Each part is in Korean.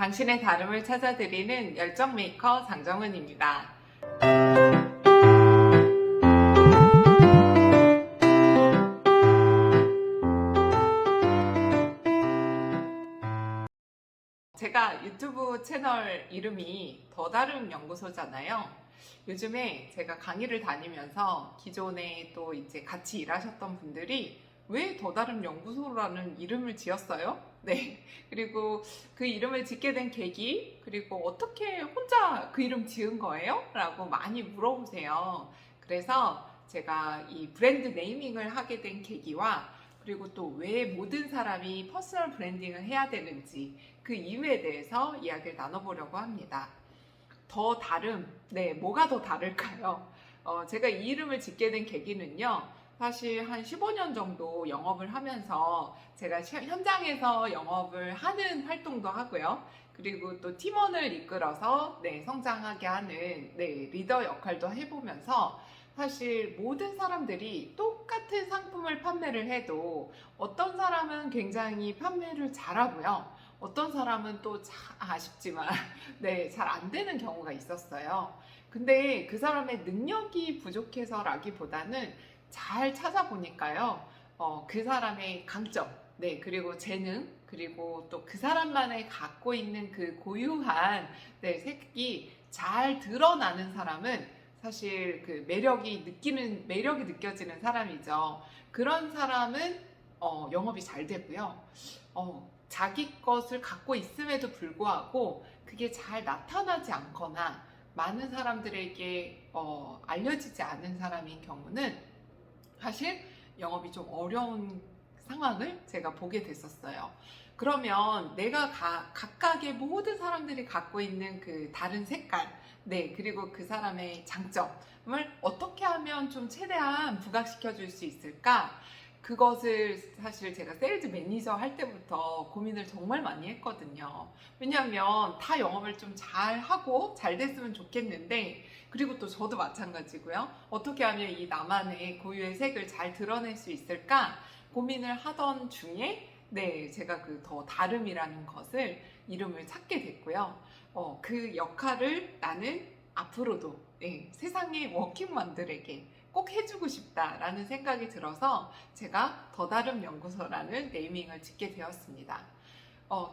당신의 다름을 찾아드리는 열정 메이커 장정은입니다. 제가 유튜브 채널 이름이 더 다름 연구소잖아요. 요즘에 제가 강의를 다니면서 기존에 또 이제 같이 일하셨던 분들이 왜 더 다름 연구소라는 이름을 지었어요? 네. 그리고 그 이름을 짓게 된 계기, 그리고 어떻게 혼자 그 이름 지은 거예요? 라고 많이 물어보세요. 그래서 제가 이 브랜드 네이밍을 하게 된 계기와 그리고 또 왜 모든 사람이 퍼스널 브랜딩을 해야 되는지 그 이유에 대해서 이야기를 나눠보려고 합니다. 더 다름, 네, 뭐가 더 다를까요? 제가 이 이름을 짓게 된 계기는요, 사실 한 15년 정도 영업을 하면서 제가 현장에서 영업을 하는 활동도 하고요. 그리고 또 팀원을 이끌어서 성장하게 하는 리더 역할도 해보면서 사실 모든 사람들이 똑같은 상품을 판매를 해도 어떤 사람은 굉장히 판매를 잘하고요. 어떤 사람은 또 아쉽지만 잘 안 되는 경우가 있었어요. 근데 그 사람의 능력이 부족해서라기보다는 잘 찾아보니까요. 그 사람의 강점, 그리고 재능, 그리고 또 그 사람만의 갖고 있는 그 고유한 색이 잘 드러나는 사람은 사실 그 매력이 느껴지는 사람이죠. 그런 사람은 영업이 잘 되고요. 자기 것을 갖고 있음에도 불구하고 그게 잘 나타나지 않거나 많은 사람들에게 알려지지 않은 사람인 경우는 사실 영업이 좀 어려운 상황을 제가 보게 됐었어요. 그러면 내가 각각의 모든 사람들이 갖고 있는 그 다른 색깔, 그리고 그 사람의 장점을 어떻게 하면 좀 최대한 부각시켜 줄 수 있을까? 그것을 사실 제가 세일즈 매니저 할 때부터 고민을 정말 많이 했거든요. 왜냐하면 다 영업을 좀 잘하고 잘 됐으면 좋겠는데, 그리고 또 저도 마찬가지고요. 어떻게 하면 이 나만의 고유의 색을 잘 드러낼 수 있을까 고민을 하던 중에 제가 그 더 다름이라는 것을 이름을 찾게 됐고요. 그 역할을 나는 앞으로도 세상의 워킹맘들에게 꼭 해주고 싶다라는 생각이 들어서 제가 더 다름 연구소라는 네이밍을 짓게 되었습니다.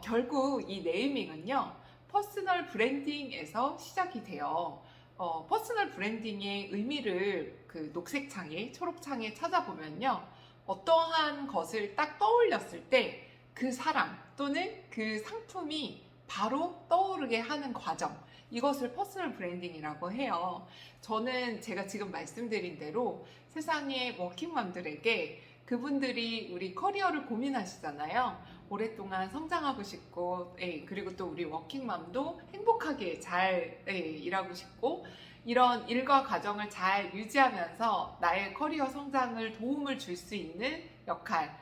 결국 이 네이밍은요, 퍼스널 브랜딩에서 시작이 돼요. 퍼스널 브랜딩의 의미를 그 녹색 창에, 초록 창에 찾아보면요, 어떠한 것을 딱 떠올렸을 때 그 사람 또는 그 상품이 바로 떠오르게 하는 과정, 이것을 퍼스널 브랜딩이라고 해요. 저는 제가 지금 말씀드린 대로 세상의 워킹맘들에게, 그분들이 우리 커리어를 고민하시잖아요. 오랫동안 성장하고 싶고, 그리고 또 우리 워킹맘도 행복하게 잘 일하고 싶고, 이런 일과 과정을 잘 유지하면서 나의 커리어 성장을 도움을 줄 수 있는 역할,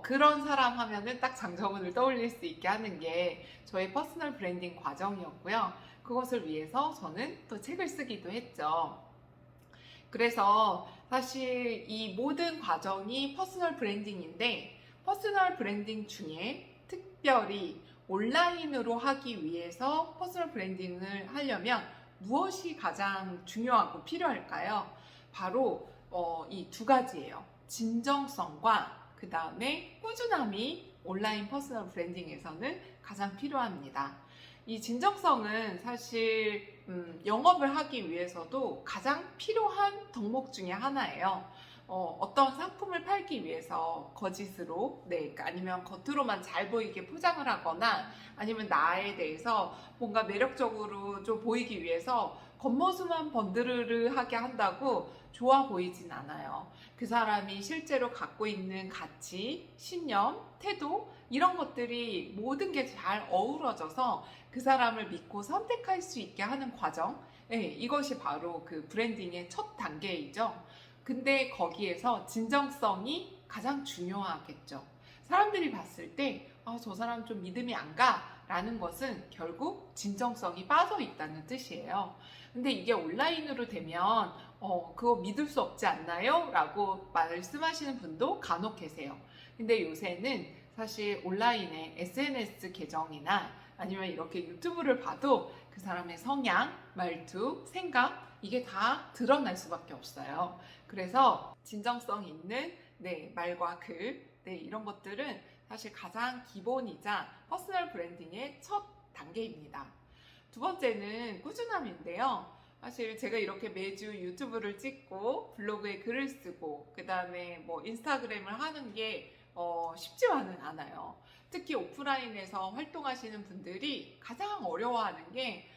그런 사람 하면은 딱 장정은을 떠올릴 수 있게 하는 게 저의 퍼스널 브랜딩 과정이었고요. 그것을 위해서 저는 또 책을 쓰기도 했죠. 그래서 사실 이 모든 과정이 퍼스널 브랜딩인데, 퍼스널 브랜딩 중에 특별히 온라인으로 하기 위해서 퍼스널 브랜딩을 하려면 무엇이 가장 중요하고 필요할까요? 바로 이 두 가지예요. 진정성과 그 다음에 꾸준함이 온라인 퍼스널 브랜딩에서는 가장 필요합니다. 이 진정성은 사실 영업을 하기 위해서도 가장 필요한 덕목 중에 하나예요. 어떤 상품을 팔기 위해서 거짓으로, 아니면 겉으로만 잘 보이게 포장을 하거나, 아니면 나에 대해서 뭔가 매력적으로 좀 보이기 위해서 겉모습만 번드르르하게 한다고 좋아 보이진 않아요. 그 사람이 실제로 갖고 있는 가치, 신념, 태도, 이런 것들이 모든 게 잘 어우러져서 그 사람을 믿고 선택할 수 있게 하는 과정, 이것이 바로 그 브랜딩의 첫 단계이죠. 근데 거기에서 진정성이 가장 중요하겠죠. 사람들이 봤을 때 저 사람 좀 믿음이 안 가 라는 것은 결국 진정성이 빠져 있다는 뜻이에요. 근데 이게 온라인으로 되면 그거 믿을 수 없지 않나요? 라고 말씀하시는 분도 간혹 계세요. 근데 요새는 사실 온라인에 SNS 계정이나 아니면 이렇게 유튜브를 봐도 그 사람의 성향, 말투, 생각 이게 다 드러날 수밖에 없어요. 그래서 진정성 있는 말과 글 이런 것들은 사실 가장 기본이자 퍼스널 브랜딩의 첫 단계입니다. 두 번째는 꾸준함인데요. 사실 제가 이렇게 매주 유튜브를 찍고 블로그에 글을 쓰고 그 다음에 뭐 인스타그램을 하는 게 쉽지만은 않아요. 특히 오프라인에서 활동하시는 분들이 가장 어려워하는 게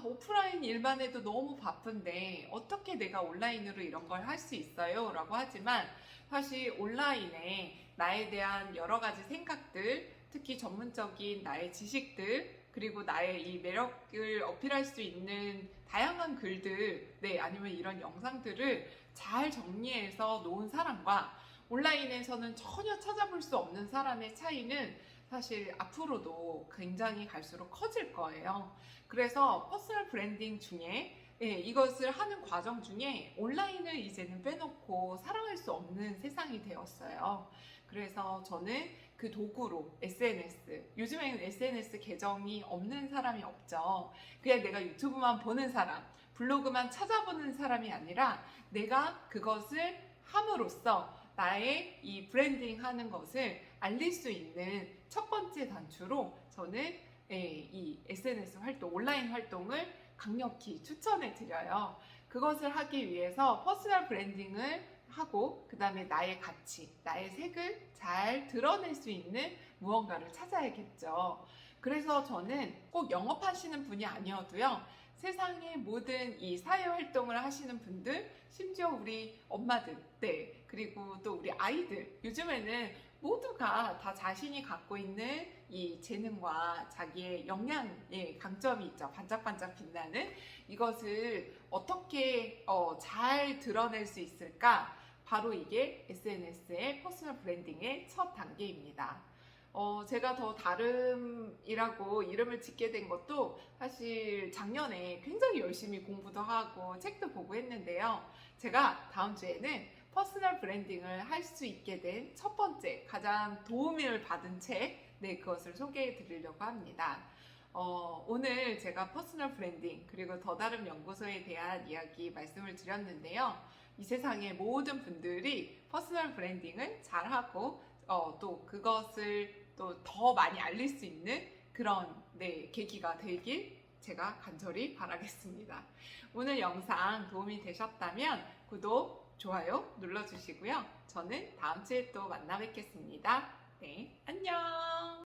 오프라인 일만 해도 너무 바쁜데 어떻게 내가 온라인으로 이런 걸 할 수 있어요? 라고 하지만 사실 온라인에 나에 대한 여러 가지 생각들, 특히 전문적인 나의 지식들, 그리고 나의 이 매력을 어필할 수 있는 다양한 글들, 아니면 이런 영상들을 잘 정리해서 놓은 사람과 온라인에서는 전혀 찾아볼 수 없는 사람의 차이는 사실 앞으로도 굉장히 갈수록 커질 거예요. 그래서 퍼스널 브랜딩 중에 이것을 하는 과정 중에 온라인을 이제는 빼놓고 살아갈 수 없는 세상이 되었어요. 그래서 저는 그 도구로 SNS, 요즘에는 SNS 계정이 없는 사람이 없죠. 그냥 내가 유튜브만 보는 사람, 블로그만 찾아보는 사람이 아니라 내가 그것을 함으로써 나의 이 브랜딩 하는 것을 알릴 수 있는 첫 번째 단추로 저는 이 SNS 활동, 온라인 활동을 강력히 추천해 드려요. 그것을 하기 위해서 퍼스널 브랜딩을 하고 그 다음에 나의 가치, 나의 색을 잘 드러낼 수 있는 무언가를 찾아야겠죠. 그래서 저는 꼭 영업하시는 분이 아니어도요. 세상의 모든 이 사회활동을 하시는 분들, 심지어 우리 엄마들, 그리고 또 우리 아이들, 요즘에는 모두가 다 자신이 갖고 있는 이 재능과 자기의 역량의 강점이 있죠. 반짝반짝 빛나는 이것을 어떻게 잘 드러낼 수 있을까? 바로 이게 SNS의 퍼스널 브랜딩의 첫 단계입니다. 제가 더 다름이라고 이름을 짓게 된 것도 사실 작년에 굉장히 열심히 공부도 하고 책도 보고 했는데요. 제가 다음 주에는 퍼스널 브랜딩을 할 수 있게 된 첫 번째 가장 도움을 받은 책, 그것을 소개해 드리려고 합니다. 오늘 제가 퍼스널 브랜딩 그리고 더 다름 연구소에 대한 이야기 말씀을 드렸는데요. 이 세상의 모든 분들이 퍼스널 브랜딩을 잘하고 또 그것을 또 더 많이 알릴 수 있는 그런 계기가 되길 제가 간절히 바라겠습니다. 오늘 영상 도움이 되셨다면 구독, 좋아요 눌러주시고요. 저는 다음 주에 또 만나 뵙겠습니다. 안녕!